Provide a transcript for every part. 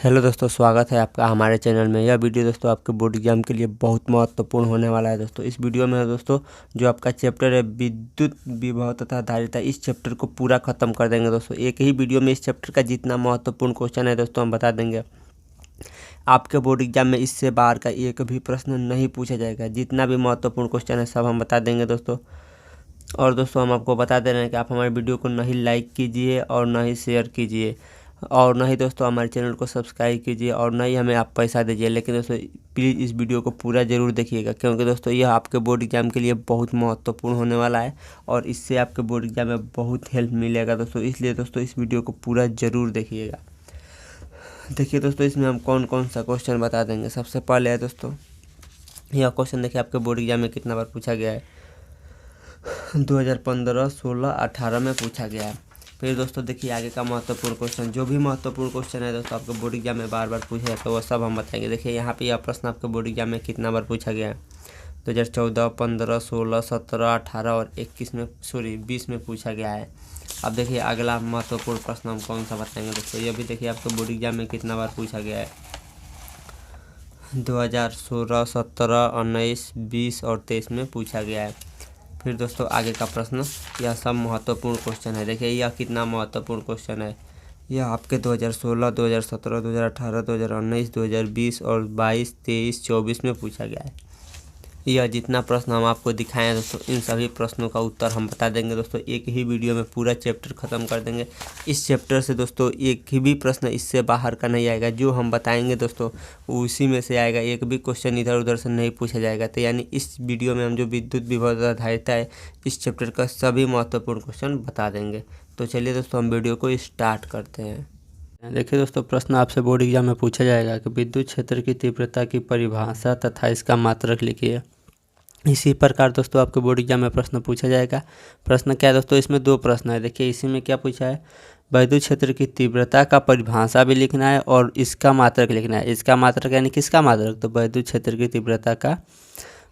Hello दोस्तों, स्वागत है आपका हमारे चैनल में। यह वीडियो दोस्तों आपके बोर्ड एग्जाम के लिए बहुत महत्वपूर्ण होने वाला है। दोस्तों इस वीडियो में दोस्तों जो आपका चैप्टर है विद्युत विभव तथा धारिता, इस चैप्टर को पूरा खत्म कर देंगे। दोस्तों एक ही वीडियो में इस चैप्टर का जितना महत्वपूर्ण क्वेश्चन है दोस्तों हम बता देंगे। आपके बोर्ड एग्जाम में इससे बाहर का एक भी प्रश्न नहीं पूछा जाएगा। जितना भी महत्वपूर्ण क्वेश्चन है सब हम बता देंगे दोस्तों। और दोस्तों हम आपको बता दे रहे हैं कि आप हमारे वीडियो को नहीं लाइक कीजिए और ना ही शेयर कीजिए और ना ही दोस्तों हमारे चैनल को सब्सक्राइब कीजिए और ना ही हमें आप पैसा दीजिए। लेकिन दोस्तों प्लीज़ इस वीडियो को पूरा ज़रूर देखिएगा, क्योंकि दोस्तों यह आपके बोर्ड एग्जाम के लिए बहुत महत्वपूर्ण होने वाला है और इससे आपके बोर्ड एग्जाम में बहुत हेल्प मिलेगा दोस्तों। इसलिए दोस्तों इस वीडियो को पूरा ज़रूर देखिएगा। देखिए दोस्तों इसमें हम कौन कौन सा क्वेश्चन बता देंगे। सबसे पहले है दोस्तों यह क्वेश्चन देखिए आपके बोर्ड एग्जाम में कितना बार पूछा गया है। 2015, 16, 18 में पूछा गया है। फिर दोस्तों देखिए आगे का महत्वपूर्ण क्वेश्चन, जो भी महत्वपूर्ण क्वेश्चन है दोस्तों आपके बोर्ड एग्जाम में बार बार पूछा जाता है वो सब हम बताएंगे। देखिए यहाँ पे यह प्रश्न आपके बोर्ड एग्जाम में कितना बार पूछा गया है। 2014, 15, 16, 17, 18 और 20 में पूछा गया है। अब देखिए अगला महत्वपूर्ण प्रश्न हम कौन सा बताएंगे दोस्तों। ये भी देखिए आपके बोर्ड एग्जाम में कितना बार पूछा गया है। 2016, 17, 19, 20 और 23 में पूछा गया है। फिर दोस्तों आगे का प्रश्न, यह सब महत्वपूर्ण क्वेश्चन है। देखिए यह कितना महत्वपूर्ण क्वेश्चन है। यह आपके 2016, 2017, 2018, 2019, 2020 और 22, 23, 24 में पूछा गया है। यह जितना प्रश्न हम आपको दिखाए हैं दोस्तों इन सभी प्रश्नों का उत्तर हम बता देंगे दोस्तों। एक ही वीडियो में पूरा चैप्टर ख़त्म कर देंगे। इस चैप्टर से दोस्तों एक भी प्रश्न इससे बाहर का नहीं आएगा। जो हम बताएंगे दोस्तों उसी में से आएगा, एक भी क्वेश्चन इधर उधर से नहीं पूछा जाएगा। तो यानी इस वीडियो में हम जो विद्युत विभव तथा धारिता है इस चैप्टर का सभी महत्वपूर्ण क्वेश्चन बता देंगे। तो चलिए दोस्तों हम वीडियो को स्टार्ट करते हैं। देखिए दोस्तों प्रश्न आपसे बोर्ड एग्जाम में पूछा जाएगा कि विद्युत क्षेत्र की तीव्रता की परिभाषा तथा इसका मात्रक लिखिए। इसी प्रकार दोस्तों आपके बोर्ड एग्जाम में प्रश्न पूछा जाएगा। प्रश्न क्या है दोस्तों, इसमें दो प्रश्न है। देखिए इसी में क्या पूछा है, विद्युत क्षेत्र की तीव्रता का परिभाषा भी लिखना है और इसका मात्रक लिखना है। इसका मात्रक यानी किसका मात्रक, तो विद्युत क्षेत्र की तीव्रता का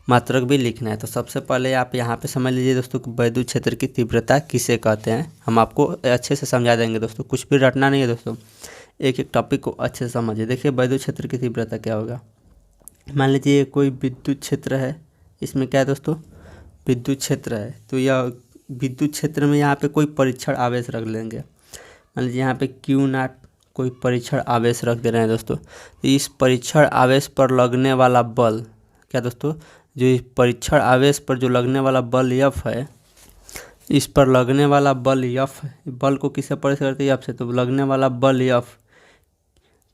मात्रक भी लिखना है। तो सबसे पहले आप यहाँ पे समझ लीजिए दोस्तों कि विद्युत क्षेत्र की तीव्रता किसे कहते हैं। हम आपको अच्छे से समझा देंगे दोस्तों, कुछ भी रटना नहीं है दोस्तों, एक एक टॉपिक को अच्छे से समझिए। देखिए विद्युत क्षेत्र की तीव्रता क्या होगा। मान लीजिए कोई विद्युत क्षेत्र है, इसमें क्या है दोस्तों विद्युत क्षेत्र है। तो यह विद्युत क्षेत्र में यहाँ पे कोई परीक्षण आवेश रख लेंगे। मान लीजिए यहाँ पे Q0 कोई परीक्षण आवेश रख दे रहे हैं दोस्तों। तो इस परीक्षण आवेश पर लगने वाला बल क्या दोस्तों, जो इस परीक्षण आवेश पर जो लगने वाला बल F है, इस पर लगने वाला बल F, बल को किससे परीक्षण करते हैं, F से। तो लगने वाला बल F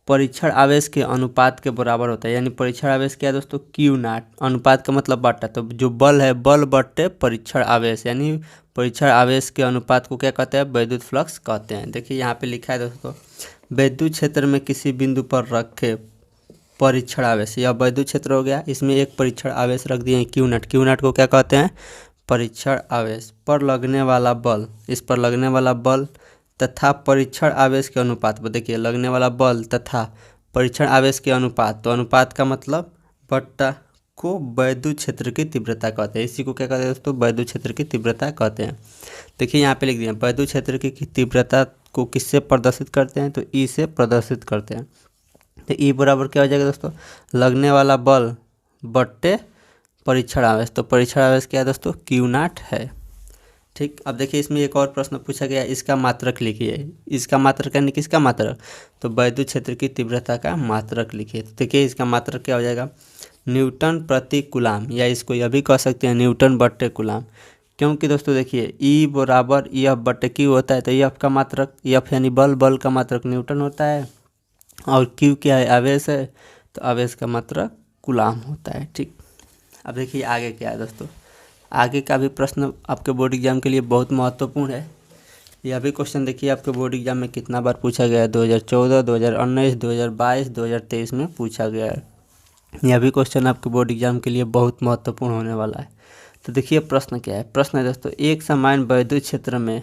परीक्षण आवेश के अनुपात के बराबर होता है। यानी परीक्षण आवेश क्या है दोस्तों, Q0, अनुपात का मतलब बटा। तो जो बल है बल बटे परीक्षण आवेश, यानी परीक्षण आवेश के अनुपात को क्या कहते हैं, विद्युत फ्लक्स कहते हैं। देखिए यहाँ पे लिखा है दोस्तों, विद्युत क्षेत्र में किसी बिंदु पर रखे परीक्षण आवेश, यह विद्युत क्षेत्र हो गया। इसमें एक परीक्षण आवेश रख दिए Q0, Q0 को क्या कहते हैं, परीक्षण आवेश पर लगने वाला बल, इस पर लगने वाला बल तथा परीक्षण आवेश के अनुपात पर। देखिए लगने वाला बल तथा परीक्षण आवेश के अनुपात, तो अनुपात का मतलब बट्टा को विद्युत क्षेत्र की तीव्रता कहते हैं। इसी को क्या कहते हैं दोस्तों, विद्युत क्षेत्र की तीव्रता कहते हैं। देखिए यहाँ पे लिख दिया, विद्युत क्षेत्र की तीव्रता को किससे प्रदर्शित करते हैं, तो ई से प्रदर्शित करते हैं। तो ई बराबर क्या हो जाएगा दोस्तों, लगने वाला बल बट्टे परीक्षण आवेश। तो परीक्षण आवेश क्या है दोस्तों, Q0 है। ठीक, अब देखिए इसमें एक और प्रश्न पूछा गया, इसका मात्रक लिखिए। इसका मात्रक यानी किसका मात्रक, तो विद्युत क्षेत्र की तीव्रता का मात्रक लिखिए। तो देखिए इसका मात्रक क्या हो जाएगा, न्यूटन प्रति कूलाम, या इसको यह भी कह सकते हैं न्यूटन बट्टे कूलाम। क्योंकि दोस्तों देखिए ई बराबर F बट्टे Q होता है। तो F का मात्रक, F यानी बल, बल का मात्रक न्यूटन होता है और Q क्या है, आवेश है। तो आवेश का मात्रक कूलाम होता है। ठीक, अब देखिए आगे क्या है दोस्तों, आगे का भी प्रश्न आपके बोर्ड एग्जाम के लिए बहुत महत्वपूर्ण है। यह भी क्वेश्चन देखिए आपके बोर्ड एग्जाम में कितना बार पूछा गया है, 2014, 2019, 2022, 2023 में पूछा गया है। यह भी क्वेश्चन आपके बोर्ड एग्जाम के लिए बहुत महत्वपूर्ण होने वाला है। तो देखिए प्रश्न क्या है, प्रश्न है दोस्तों, एक समान विद्युत क्षेत्र में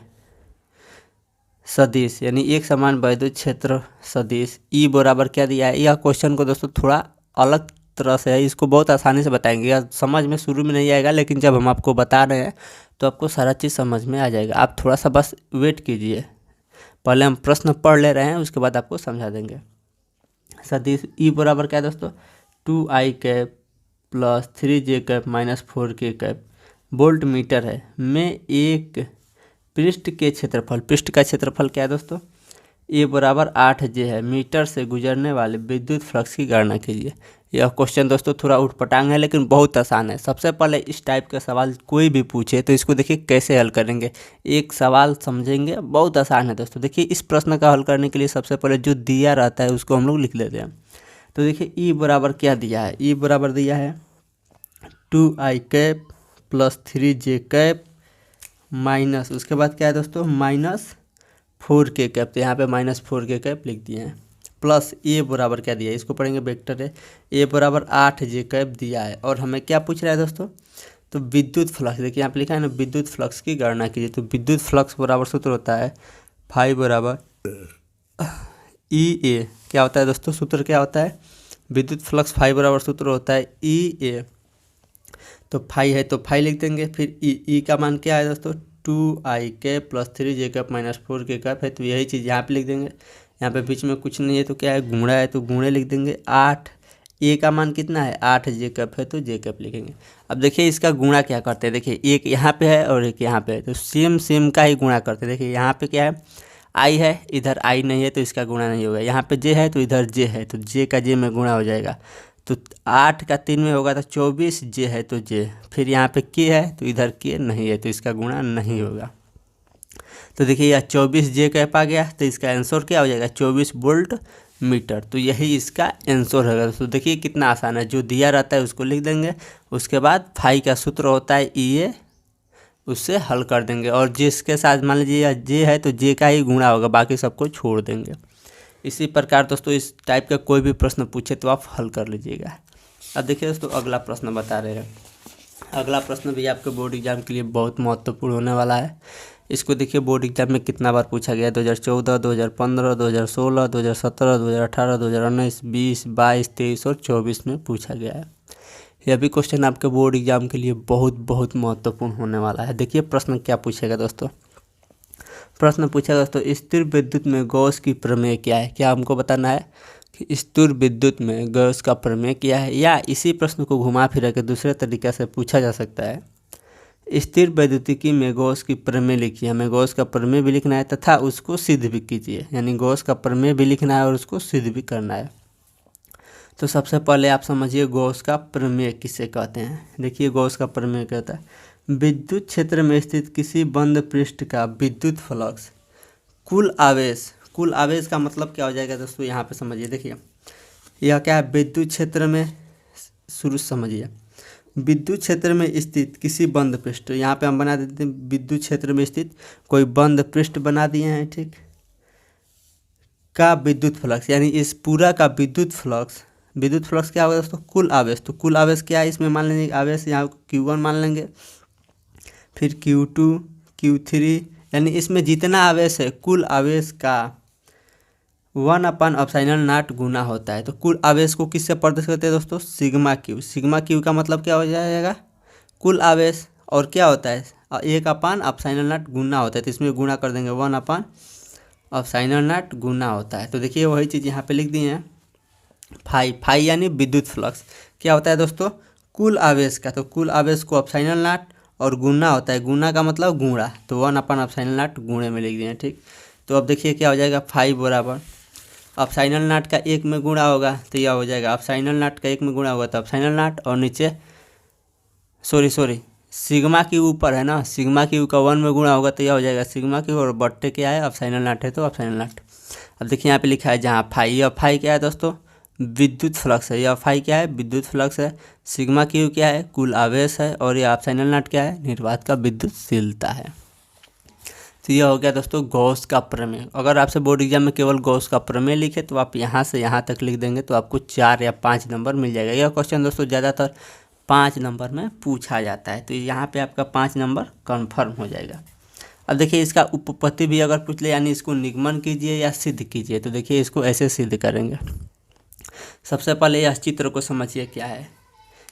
सदिश, यानी एक समान विद्युत क्षेत्र सदिश ई बराबर क्या दिया है। यह क्वेश्चन को दोस्तों थोड़ा अलग तरह से है, इसको बहुत आसानी से बताएंगे। यह समझ में शुरू में नहीं आएगा, लेकिन जब हम आपको बता रहे हैं तो आपको सारा चीज़ समझ में आ जाएगा। आप थोड़ा सा बस वेट कीजिए, पहले हम प्रश्न पढ़ ले रहे हैं उसके बाद आपको समझा देंगे। सदिश ई बराबर क्या है दोस्तों 2i cap plus 3j cap minus 4k cap volt meter है में एक पृष्ठ के क्षेत्रफल, पृष्ठ का क्षेत्रफल क्या है दोस्तों ए बराबर 8j है, मीटर से गुजरने वाले विद्युत फ्लक्स की गणना कीजिए। यह क्वेश्चन दोस्तों थोड़ा उठपटांग है लेकिन बहुत आसान है। सबसे पहले इस टाइप का सवाल कोई भी पूछे तो इसको देखिए कैसे हल करेंगे, एक सवाल समझेंगे, बहुत आसान है दोस्तों। देखिए इस प्रश्न का हल करने के लिए सबसे पहले जो दिया रहता है उसको हम लोग लिख लेते हैं। तो देखिए ई बराबर क्या दिया है, ई बराबर दिया है 2i cap plus 3j cap minus उसके बाद क्या है दोस्तों माइनस 4k कैप, तो यहाँ पे माइनस 4k कैप लिख दिए हैं, प्लस ए बराबर क्या दिया है, इसको पढ़ेंगे वेक्टर है, ए बराबर 8j कैप दिया है। और हमें क्या पूछ रहा है दोस्तों, तो विद्युत फ्लक्स, देखिए यहाँ पे लिखा है ना विद्युत फ्लक्स की गणना कीजिए। तो विद्युत फ्लक्स बराबर सूत्र होता है फाई बराबर ई ए, क्या होता है दोस्तों सूत्र क्या होता है, विद्युत फ्लक्स फाई बराबर सूत्र होता है ई ए। तो फाई है तो फाई लिख देंगे, फिर ई का मान क्या है दोस्तों 2i cap plus 3j cap minus 4k cap है, तो यही चीज़ यहाँ पे लिख देंगे। यहाँ पे बीच में कुछ नहीं है तो क्या है गुणा है तो गुणे लिख देंगे। 8 ए का मान कितना है 8j कैप है तो j कैप लिखेंगे। अब देखिए इसका गुणा क्या करते हैं, देखिए एक यहाँ पे है और एक यहाँ पे है तो सेम सेम का ही गुणा करते हैं। देखिए यहाँ पे क्या है i है, इधर i नहीं है तो इसका गुणा नहीं होगा, यहाँ पे j है तो इधर j है तो j का j में गुणा हो जाएगा। तो 8 का 3 में होगा तो 24, j है तो j, फिर यहाँ पे k है तो इधर k नहीं है तो इसका गुणा नहीं होगा। तो देखिए यह 24j कैप आ गया तो इसका आंसर क्या हो जाएगा 24 वोल्ट मीटर, तो यही इसका आंसर होगा। तो देखिए कितना आसान है, जो दिया रहता है उसको लिख देंगे, उसके बाद फाई का सूत्र होता है ई ए, उससे हल कर देंगे। और जिसके साथ मान लीजिए जे है तो जे का ही गुणा होगा, बाकी सबको छोड़ देंगे। इसी प्रकार दोस्तों इस टाइप का कोई भी प्रश्न पूछे तो आप हल कर लीजिएगा। अब देखिए दोस्तों अगला प्रश्न बता रहे हैं, अगला प्रश्न भी आपके बोर्ड एग्जाम के लिए बहुत महत्वपूर्ण होने वाला है। इसको देखिए बोर्ड एग्जाम में कितना बार पूछा गया, 2014, 2015, 2016, 2017, 2018, 2019, 20, 22, 23 और 24 में पूछा गया है। यह भी क्वेश्चन आपके बोर्ड एग्जाम के लिए बहुत बहुत महत्वपूर्ण होने वाला है। देखिए प्रश्न क्या पूछेगा दोस्तों, प्रश्न पूछेगा दोस्तों स्थिर विद्युत में गॉस की प्रमेय क्या है। क्या हमको बताना है कि स्थिर विद्युत में गॉस का प्रमेय क्या है, या इसी प्रश्न को घुमा फिरा के दूसरे तरीके से पूछा जा सकता है स्थिर वैद्युतिकी में गॉस की प्रमेय लिखिए। हमें गॉस का प्रमेय भी लिखना है तथा उसको सिद्ध भी कीजिए, यानी गॉस का प्रमेय भी लिखना है और उसको सिद्ध भी करना है। तो सबसे पहले आप समझिए गॉस का प्रमेय किसे कहते हैं। देखिए गॉस का प्रमेय कहता है विद्युत क्षेत्र में स्थित किसी बंद पृष्ठ का विद्युत फ्लक्स कुल आवेश, कुल आवेश का मतलब क्या हो जाएगा दोस्तों, यहाँ पे समझिए। देखिए यह क्या है विद्युत क्षेत्र में, शुरू समझिए विद्युत क्षेत्र में स्थित किसी बंद पृष्ठ, यहाँ पे हम बना देते हैं विद्युत क्षेत्र में स्थित कोई बंद पृष्ठ बना दिए हैं, ठीक, का विद्युत फ्लक्स, यानी इस पूरा का विद्युत फ्लक्स, विद्युत फ्लक्स क्या होगा दोस्तों कुल आवेश। तो कुल आवेश क्या है, इसमें मान लेंगे आवेश यहाँ Q1 मान लेंगे, फिर Q2, Q3, यानी इसमें जितना आवेश है कुल आवेश का 1/ε0 गुना होता है। तो कुल आवेश को किससे प्रदर्शित करते हैं दोस्तों सिग्मा क्यू। सिग्मा क्यू का मतलब क्या हो जाएगा कुल आवेश, और क्या होता है 1/ε0 गुना होता है, तो इसमें गुना कर देंगे 1/ε0 गुना होता है। तो देखिए वही चीज़ यहाँ पे लिख दी है फाई, फाई यानी विद्युत फ्लक्स क्या होता है दोस्तों कुल आवेश का, तो कुल आवेश को ε0 और गुना होता है, गुना का मतलब गुणा, तो 1/ε0 गुणे में लिख दिए, ठीक। तो अब देखिए क्या हो जाएगा फाई बराबर ε0 का 1 में गुणा होगा तो यह हो जाएगा ε0 का 1 में गुणा होगा तो ε0 और नीचे सॉरी सिग्मा के ऊपर है ना, सिग्मा क्यू का 1 में गुणा होगा तो यह हो जाएगा सिग्मा क्यू और बट्टे क्या है ε0 है तो ε0। अब देखिए यहाँ पे लिखा है जहाँ फाई, यह फाई क्या है दोस्तों विद्युत फ्लक्स है, यह फाई क्या है विद्युत फ्लक्स है, सिग्मा क्यू क्या है कुल आवेश है, और यह ε0 क्या है निर्वात का विद्युतशीलता है। तो यह हो गया दोस्तों गॉस का प्रमेय। अगर आपसे बोर्ड एग्जाम में केवल गॉस का प्रमेय लिखे तो आप यहाँ से यहाँ तक लिख देंगे तो आपको 4 या 5 नंबर मिल जाएगा। यह क्वेश्चन दोस्तों ज़्यादातर 5 नंबर में पूछा जाता है, तो यहाँ पे आपका 5 नंबर कन्फर्म हो जाएगा। अब देखिए इसका उपपत्ति भी अगर पूछ ले, यानी इसको निगमन कीजिए या सिद्ध कीजिए, तो देखिए इसको ऐसे सिद्ध करेंगे। सबसे पहले यह चित्र को समझिए क्या है,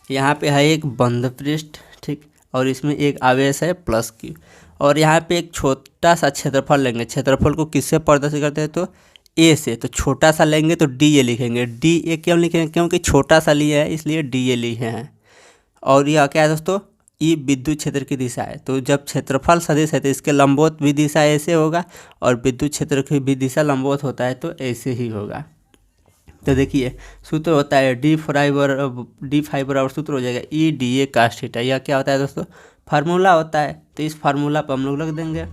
यहाँ पे है एक बंद पृष्ठ, ठीक, और इसमें एक आवेश है प्लस क्यू, और यहाँ पे एक छोटा सा क्षेत्रफल लेंगे। क्षेत्रफल को किससे प्रदर्शित करते हैं तो ए से, तो छोटा सा लेंगे तो डी ए लिखेंगे। डी ए क्यों लिखेंगे? क्योंकि छोटा सा लिए है इसलिए डी ए लिखे हैं। और यह क्या है दोस्तों? ई विद्युत क्षेत्र की दिशा है। तो जब क्षेत्रफल सदिश है तो इसके लंबवत भी दिशा ऐसे होगा और विद्युत क्षेत्र की भी दिशा लंबवत होता है तो ऐसे ही होगा। तो देखिए सूत्र होता है डी फाइव बराबर सूत्र हो जाएगा E D A cos theta. यह क्या होता है दोस्तों? फार्मूला होता है। तो इस फार्मूला पर हम लोग रख देंगे।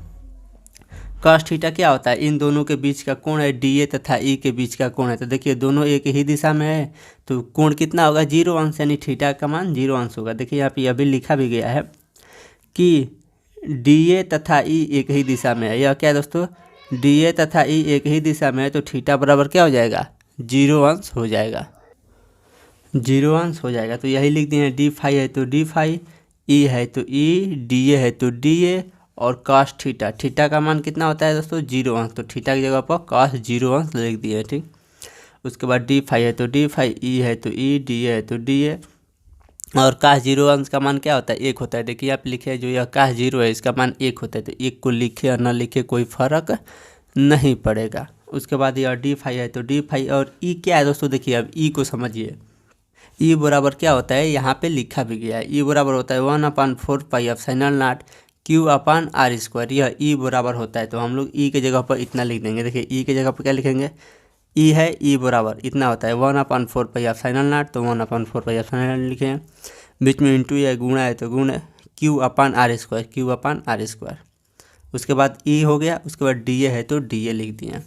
कास थीटा क्या होता है? इन दोनों के बीच का कोण है, डी ए तथा ई के बीच का कोण है। तो देखिए दोनों एक ही दिशा में है तो कोण कितना होगा? 0 अंश, यानी थीटा का मान 0 अंश होगा। देखिए यहाँ पे यह भी लिखा भी गया है कि डी ए तथा ई एक ही दिशा में है। यह क्या है दोस्तों? डी ए तथा ई एक ही दिशा में है तो थीटा बराबर क्या हो जाएगा? 0 अंश हो जाएगा। 0 अंश हो जाएगा। तो यही लिख दिए, डी फाई है तो डी फाई, ई है तो ई, डी ए है तो डी ए, और कास थीटा, थीटा का मान कितना होता है दोस्तों? 0 अंश। तो थीटा की जगह पर कास 0 अंश लिख दिए, ठीक। उसके बाद डी फाई है तो डी फाई, ई है तो ई, डी ए है तो डी ए, और कास 0 अंश का मान क्या होता है? 1 होता है। देखिए आप लिखे जो यह कास 0 है इसका मान 1 होता है। तो 1 को लिखे और न लिखे कोई फर्क नहीं पड़ेगा। उसके बाद यह डी फाई है तो डी फाई, और ई क्या है दोस्तों? देखिए अब ई को समझिए। ई बराबर क्या होता है? यहाँ पे लिखा भी गया है। ई बराबर होता है 1/4 pi epsilon nought Q upon R square. यह ई बराबर होता है। तो हम लोग ई के जगह पर इतना लिख देंगे। देखिए ई के जगह पर क्या लिखेंगे? ई है, ई बराबर इतना होता है 1/4 पाई एप्सिलॉन नॉट, तो 1/4 पाई एप्सिलॉन नॉट लिखें। बीच में इंटू या गुणा है तो गुण Q upon R square, Q upon R square. उसके बाद ई हो गया। उसके बाद डी ए है तो डी ए लिख दिए,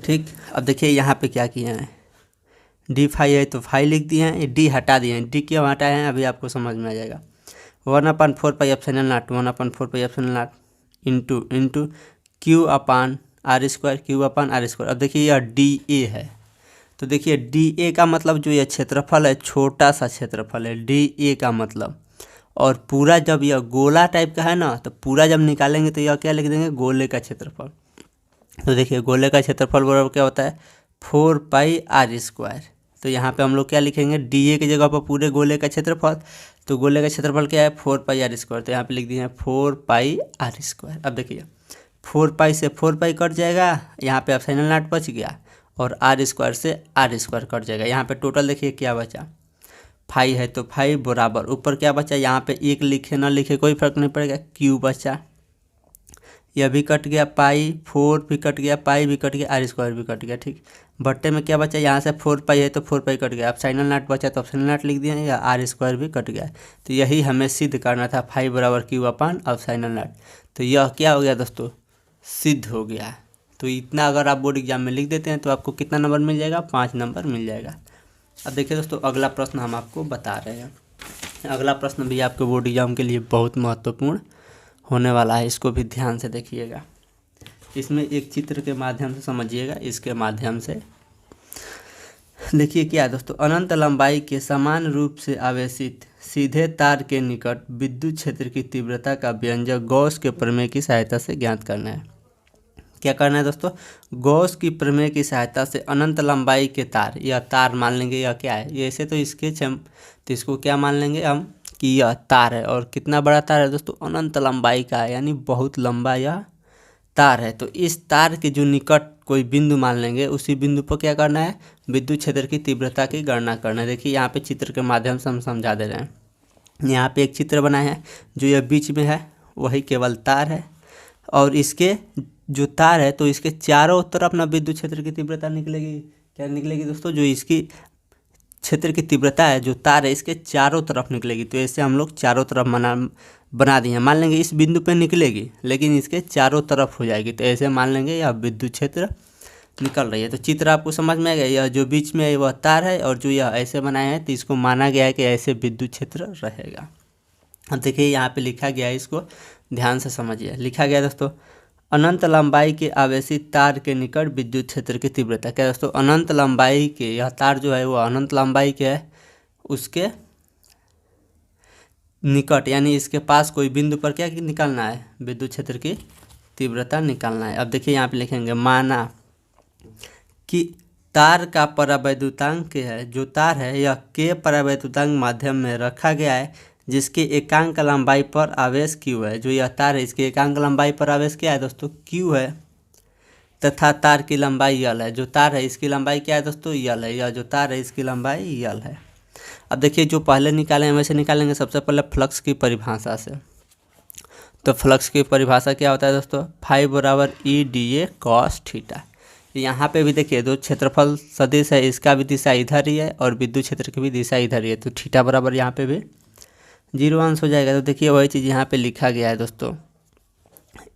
ठीक। अब देखिए यहाँ पे क्या किए हैं, डी फाई है तो फाई लिख दिए हैं, डी हटा दिए हैं। डी क्यों हटाए हैं अभी आपको समझ में आ जाएगा। 1/4 pi epsilon nought, 1/4 pi epsilon nought into Q upon R square, Q upon R square. अब देखिए यह डी ए है तो देखिए डी ए का मतलब जो यह क्षेत्रफल है, छोटा सा क्षेत्रफल है डी ए का मतलब। और पूरा जब यह गोला टाइप का है ना, तो पूरा जब निकालेंगे तो यह क्या लिख देंगे? गोले का क्षेत्रफल। तो देखिए गोले का क्षेत्रफल बराबर क्या होता है? 4 पाई आर स्क्वायर। तो यहाँ पे हम लोग क्या लिखेंगे? डी ए की जगह पर पूरे गोले का क्षेत्रफल। तो गोले का क्षेत्रफल क्या है? 4 पाई आर स्क्वायर। तो यहाँ पे लिख दिए हैं 4 पाई आर स्क्वायर। अब देखिए 4 पाई से 4 पाई कट जाएगा, यहाँ पे एप्सिलॉन नॉट बच गया, और आर स्क्वायर से आर स्क्वायर कट जाएगा। यहाँ पे टोटल देखिए क्या बचा? फाई है तो फाई बराबर ऊपर क्या बचा? यहाँ पे 1 लिखे ना लिखे कोई फर्क नहीं पड़ेगा, क्यू बचा। यह भी कट गया, पाई 4 भी कट गया, पाई भी कट गया, आर स्क्वायर भी कट गया, ठीक। बट्टे में क्या बचा? यहाँ से 4 पाई है तो 4 पाई कट गया। एप्सिलॉन नॉट बचा तो एप्सिलॉन नॉट लिख दिया, या आर स्क्वायर भी कट गया। तो यही हमें सिद्ध करना था, फाई बराबर क्यू अपान एप्सिलॉन नॉट। तो यह क्या हो गया दोस्तों? सिद्ध हो गया। तो इतना अगर आप बोर्ड एग्जाम में लिख देते हैं तो आपको कितना नंबर मिल जाएगा? 5 नंबर मिल जाएगा। अब देखिए दोस्तों अगला प्रश्न हम आपको बता रहे हैं। अगला प्रश्न भी आपके बोर्ड एग्जाम के लिए बहुत महत्वपूर्ण होने वाला है, इसको भी ध्यान से देखिएगा। इसमें एक चित्र के माध्यम से समझिएगा, इसके माध्यम से देखिए क्या है दोस्तों। अनंत लंबाई के समान रूप से आवेशित सीधे तार के निकट विद्युत क्षेत्र की तीव्रता का व्यंजक गॉस के प्रमेय की सहायता से ज्ञात करना है। क्या करना है दोस्तों? गॉस की प्रमेय की सहायता से अनंत लंबाई के तार, यह तार मान लेंगे, यह क्या है? ये ऐसे तो इसके तो इसको क्या मान लेंगे हम कि यह तार है। और कितना बड़ा तार है दोस्तों? अनंत लंबाई का है, यानी बहुत लंबा यह तार है। तो इस तार के जो निकट कोई बिंदु मान लेंगे, उसी बिंदु पर क्या करना है? विद्युत क्षेत्र की तीव्रता की गणना करना है। देखिए यहाँ पे चित्र के माध्यम से हम समझा दे रहे हैं। यहाँ पे एक चित्र बना है, जो यह बीच में है वही केवल तार है, और इसके जो तार है तो इसके चारों तरफ ना विद्युत क्षेत्र की तीव्रता निकलेगी। क्या निकलेगी दोस्तों? जो इसकी क्षेत्र की तीव्रता है, जो तार है इसके चारों तरफ निकलेगी। तो ऐसे हम लोग चारों तरफ बना दिए। मान लेंगे इस बिंदु पे निकलेगी, लेकिन इसके चारों तरफ हो जाएगी। तो ऐसे मान लेंगे यह विद्युत क्षेत्र निकल रही है। तो चित्र आपको समझ में आ गया। यह जो बीच में है वह तार है, और जो यह ऐसे बनाया है तो इसको माना गया है कि ऐसे विद्युत क्षेत्र रहेगा। अब देखिए यहाँ पे लिखा गया है, इसको ध्यान से समझिए। लिखा गया दोस्तों, अनंत लंबाई के आवेशित तार के निकट विद्युत क्षेत्र की तीव्रता। क्या दोस्तों? अनंत लंबाई के यह तार जो है वो अनंत लंबाई के है, उसके निकट यानी इसके पास कोई बिंदु पर क्या निकालना है? विद्युत क्षेत्र की तीव्रता निकालना है। अब देखिए यहाँ पे लिखेंगे, माना कि तार का परावैद्युतांक है, जो तार है यह के परावैद्युतांक माध्यम में रखा गया है, जिसके एकांक लंबाई पर आवेश क्यू है। जो यह तार है इसके एकांक लंबाई पर आवेश क्या है दोस्तों? क्यू है। तथा तार की लंबाई यल है। जो तार है इसकी लंबाई क्या है दोस्तों, यल है। यह जो तार है इसकी लंबाई यल है। अब देखिए जो पहले निकाले हैं वैसे निकालेंगे। सबसे पहले फ्लक्स की परिभाषा से। तो फ्लक्स की परिभाषा क्या होता है दोस्तों, फाइव बराबर E D A cos theta. यहाँ पे भी देखिए जो क्षेत्रफल सदिश है इसका भी दिशा इधर ही है और विद्युत क्षेत्र की भी दिशा इधर ही है। तो थीटा बराबर यहाँ पे भी 0 अंश हो जाएगा। तो देखिए वही चीज़ यहाँ पे लिखा गया है दोस्तों,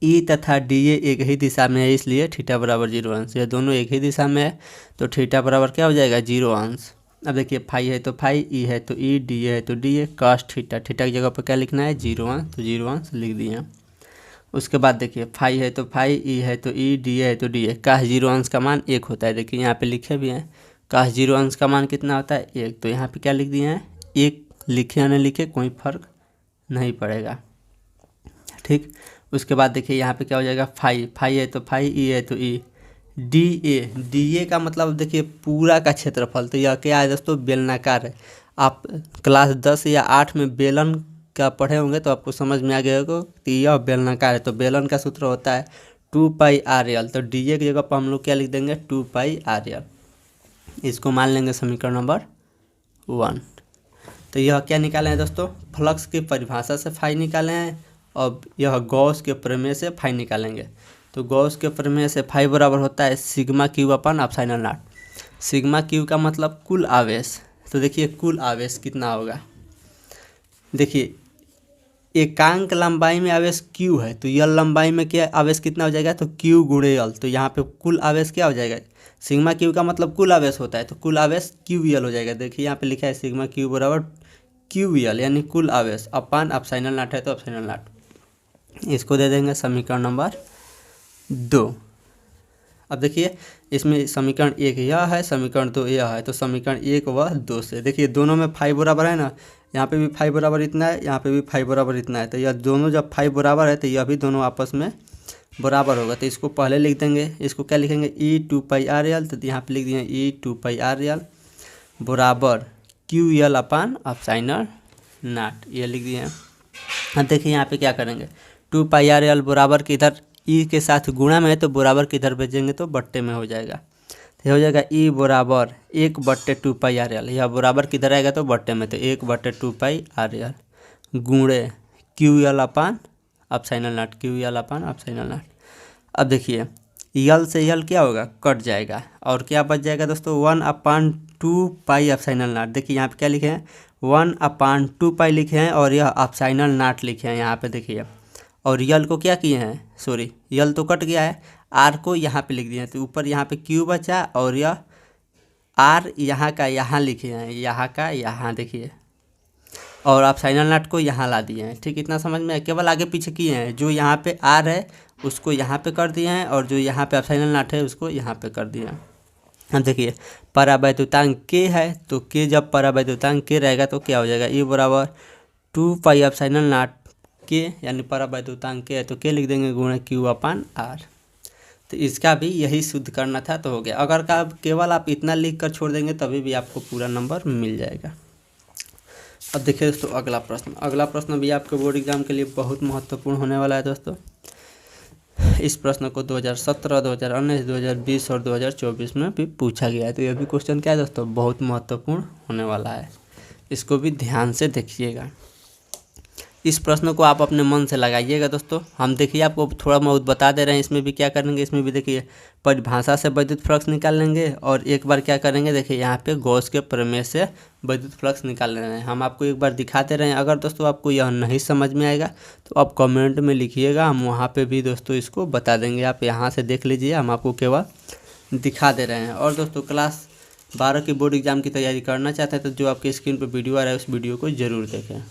ई तथा डी ए एक ही दिशा में है इसलिए थीटा बराबर 0 अंश। ये दोनों एक ही दिशा में है तो थीटा बराबर क्या हो जाएगा, 0 अंश। अब देखिए फाई है तो फाई, ई है तो ई, डी है तो D A, cos theta. Theta की जगह पर क्या लिखना है, 0 अंश। तो 0 अंश लिख दिए। उसके बाद देखिए फाई है तो फाई, ई है तो ई, डी है तो डी ए। काश 0 अंश का मान 1 होता है। देखिए यहाँ पे लिखे भी हैं काश 0 अंश का मान कितना होता है, 1। तो यहाँ पे क्या लिख दिए हैं, 1। लिखे या नहीं लिखे कोई फर्क नहीं पड़ेगा, ठीक। उसके बाद देखिए यहाँ पे क्या हो जाएगा, फाई, फाई है तो फाई, ई है तो ई, डी ए, डी ए का मतलब देखिए पूरा का क्षेत्रफल। तो यह क्या है दोस्तों, बेलनाकार है। आप क्लास 10 या 8 में बेलन का पढ़े होंगे तो आपको समझ में आ गया होगा कि यह बेलनाकार है। तो बेलन का सूत्र होता है 2 पाई आर एल। तो डी ए की जगह पर हम लोग क्या लिख देंगे, 2 पाई आर एल। इसको मान लेंगे समीकरण नंबर 1। तो यह क्या निकाले हैं दोस्तों, फ्लक्स की परिभाषा से फाई निकाले हैं। और यह गॉस के प्रमेय से फाई निकालेंगे। तो गॉस के प्रमेय से फाई बराबर होता है sigma Q upon epsilon not. Sigma Q का मतलब कुल आवेश। तो देखिए कुल आवेश कितना होगा, देखिए एकांक लंबाई में आवेश क्यू है तो यल लंबाई में क्या आवेश कितना हो जाएगा, तो क्यू गुणे यल। तो यहाँ पे कुल आवेश क्या हो जाएगा, सिग्मा क्यू का मतलब कुल आवेश होता है तो कुल आवेश क्यू यल हो जाएगा। देखिए यहाँ पे लिखा है सिग्मा क्यू बराबर क्यू यल यानी कुल आवेश अपन एप्सिलॉन नॉट है तो एप्सिलॉन नॉट। इसको दे देंगे समीकरण नंबर 2। अब देखिए इसमें समीकरण 1 यह है, समीकरण 2 यह है। तो समीकरण 1 व 2 से देखिए दोनों में फाई बराबर है ना, यहाँ पे भी फाई बराबर इतना है, यहाँ पे भी फाई बराबर इतना है। तो यह दोनों जब फाई बराबर है तो यह भी दोनों आपस में बराबर होगा। तो इसको पहले लिख देंगे, इसको क्या लिखेंगे, ई 2 पाई आर एल। तो यहाँ पे लिख दिए ई 2 पाई आर एल बराबर Q L upon epsilon not, ये लिख दिए। अब देखिए यहाँ पे क्या करेंगे, 2 पाई आर एल बराबर के इधर ई के साथ गुणा में है तो बराबर के इधर भेजेंगे तो बट्टे में हो जाएगा। तो हो जाएगा ई बराबर 1/2 पाई आर एल। यह बराबर किधर आएगा तो बट्टे में, तो 1/2 पाई आर एल गुणे Q L upon epsilon nought, Q L upon epsilon not. अब देखिए यल से यल क्या होगा, कट जाएगा और क्या बच जाएगा दोस्तों, 1/2 पाई एप्सिलॉन नॉट। देखिए यहाँ पे क्या लिखे हैं, 1/2 पाई लिखे हैं और यह एप्सिलॉन नॉट लिखे हैं यहाँ पे देखिए। और यल को क्या किए हैं, सॉरी यल तो कट गया है, आर को यहाँ पे लिख दिए हैं। तो ऊपर यहाँ पे क्यू बचा और यह आर यहाँ का यहाँ लिखे हैं, यहाँ का यहाँ देखिए, और एप्सिलॉन नॉट को यहाँ ला दिए हैं। ठीक, इतना समझ में, केवल आगे पीछे किए हैं। जो यहाँ पे आर है उसको यहाँ पे कर दिए हैं और जो यहाँ पे एप्सिलॉन नॉट है उसको यहाँ पे कर दिए हैं। अब देखिए परावैद्युतांक के है तो के जब परावैद्युतांक के रहेगा तो क्या हो जाएगा, ई बराबर 2 पाई एप्सिलॉन नॉट के यानी परावैद्युतांक के है तो के लिख देंगे गुणा क्यू अपन आर। तो इसका भी यही शुद्ध करना था तो हो गया। अगर का केवल आप इतना लिख कर छोड़ देंगे तभी भी आपको पूरा नंबर मिल जाएगा। अब देखिए दोस्तों अगला प्रश्न भी आपके बोर्ड एग्जाम के लिए बहुत महत्वपूर्ण होने वाला है दोस्तों। इस प्रश्न को 2017, 2019, 2020 और 2024 में भी पूछा गया है। तो यह भी क्वेश्चन क्या है दोस्तों, बहुत महत्वपूर्ण होने वाला है। इसको भी ध्यान से देखिएगा। इस प्रश्न को आप अपने मन से लगाइएगा दोस्तों। हम देखिए आपको थोड़ा बहुत बता दे रहे हैं, इसमें भी क्या करेंगे, इसमें भी देखिए परिभाषा से विद्युत फ्लक्स निकाल लेंगे और एक बार क्या करेंगे, देखिए यहाँ पे गॉस के प्रमेय से विद्युत फ्लक्स निकाल रहे हैं। हम आपको एक बार दिखाते रहे हैं। अगर दोस्तों आपको यह नहीं समझ में आएगा तो आप कमेंट में लिखिएगा, हम वहाँ पर भी दोस्तों इसको बता देंगे। आप यहाँ से देख लीजिए, हम आपको केवल दिखा दे रहे हैं। और दोस्तों क्लास 12 के बोर्ड एग्जाम की तैयारी करना चाहते हैं तो जो आपके स्क्रीन पर वीडियो आ रहा है उस वीडियो को ज़रूर देखें।